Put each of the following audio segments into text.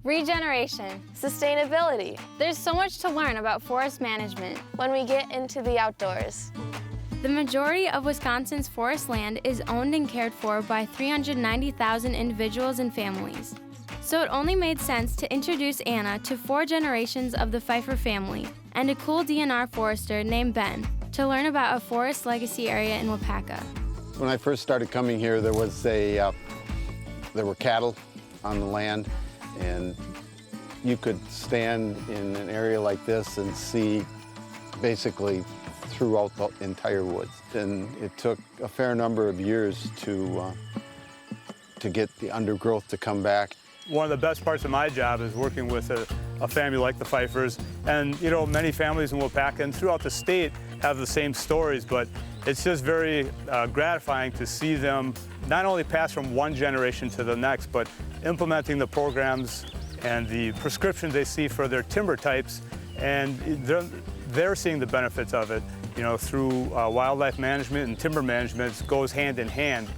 regeneration, sustainability, there's so much to learn about forest management when we get into the outdoors. The majority of Wisconsin's forest land is owned and cared for by 390,000 individuals and families. So it only made sense to introduce Anna to 4 generations of the Pfeiffer family and a cool DNR forester named Ben to learn about a forest legacy area in Wapaka. When I first started coming here, there were cattle on the land, and you could stand in an area like this and see basically throughout the entire woods. And it took a fair number of years to get the undergrowth to come back. One of the best parts of my job is working with a family like the Pfeiffers. And you know, many families in Wapaka and throughout the state have the same stories, but it's just very gratifying to see them not only pass from one generation to the next, but implementing the programs and the prescriptions they see for their timber types, and they're seeing the benefits of it. You know, through wildlife management and timber management, it goes hand in hand.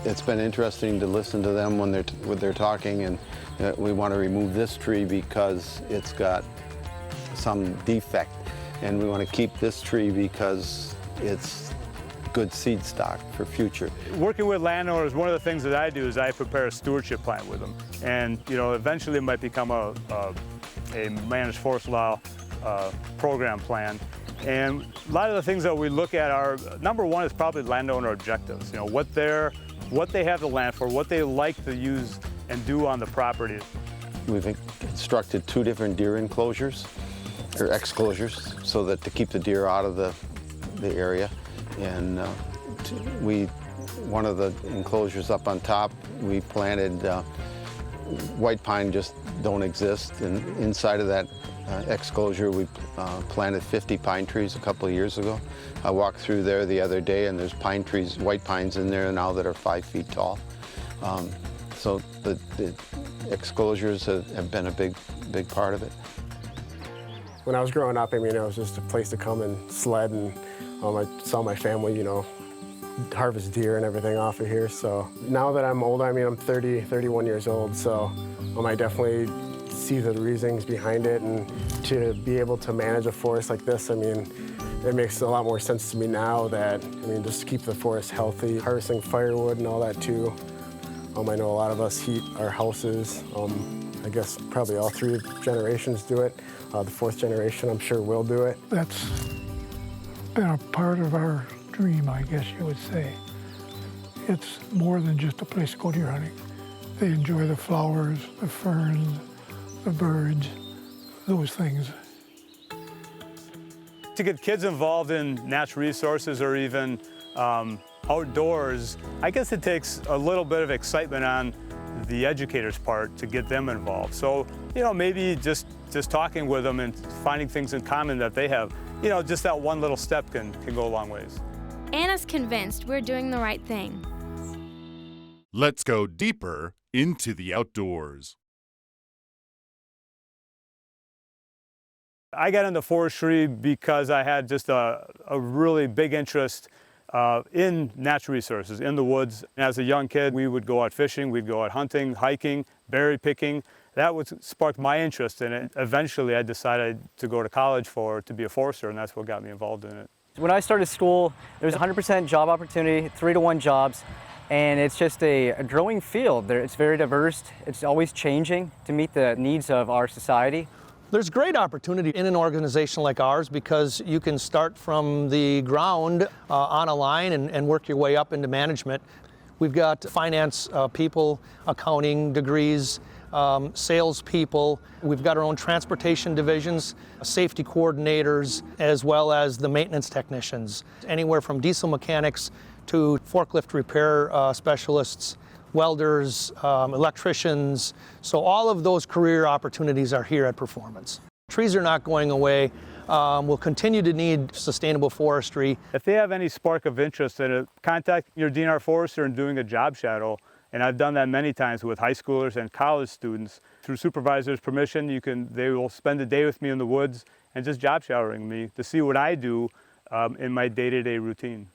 It's been interesting to listen to them when they're talking, and we want to remove this tree because it's got some defect, and we want to keep this tree because it's good seed stock for future. Working with landowners, one of the things that I do is I prepare a stewardship plan with them, and you know, eventually it might become a managed forest law program plan. And a lot of the things that we look at are, number one is probably landowner objectives. You know, what they have the land for, what they like to use and do on the property. We've constructed 2 different deer enclosures, or exclosures, so that to keep the deer out of the area. And one of the enclosures up on top, we planted white pine just don't exist, and inside of that exclosure we planted 50 pine trees a couple of years ago. I walked through there the other day, and there's pine trees, white pines in there now that are 5 feet tall. So the exclosures have been a big part of it. When I was growing up, I mean, it was just a place to come and sled, and I saw my family, you know, harvest deer and everything off of here. So now that I'm older, I mean, I'm 31 years old, so I definitely see the reasons behind it, and to be able to manage a forest like this, I mean, it makes a lot more sense to me now that, I mean, just to keep the forest healthy, harvesting firewood and all that too. I know a lot of us heat our houses. I guess probably all 3 generations do it. The 4th generation, I'm sure, will do it. That's been a part of our dream, I guess you would say. It's more than just a place to go deer hunting. They enjoy the flowers, the ferns, the birds, those things. To get kids involved in natural resources or even outdoors, I guess it takes a little bit of excitement on the educator's part to get them involved. So, you know, maybe just talking with them and finding things in common that they have, you know, just that one little step can go a long ways. Anna's convinced we're doing the right thing. Let's go deeper into the outdoors. I got into forestry because I had just a really big interest in natural resources, in the woods. As a young kid, we would go out fishing, we'd go out hunting, hiking, berry picking. That sparked my interest in it. Eventually, I decided to go to college to be a forester, and that's what got me involved in it. When I started school, there was 100% job opportunity, 3-to-1 jobs, and it's just a growing field. It's very diverse. It's always changing to meet the needs of our society. There's great opportunity in an organization like ours because you can start from the ground on a line and work your way up into management. We've got finance people, accounting degrees, sales people. We've got our own transportation divisions, safety coordinators, as well as the maintenance technicians. Anywhere from diesel mechanics to forklift repair specialists, welders, electricians. So all of those career opportunities are here at Performance. Trees are not going away. We'll continue to need sustainable forestry. If they have any spark of interest in it, contact your DNR forester and doing a job shadow. And I've done that many times with high schoolers and college students. Through supervisor's permission, they will spend a day with me in the woods and just job shadowing me to see what I do in my day-to-day routine.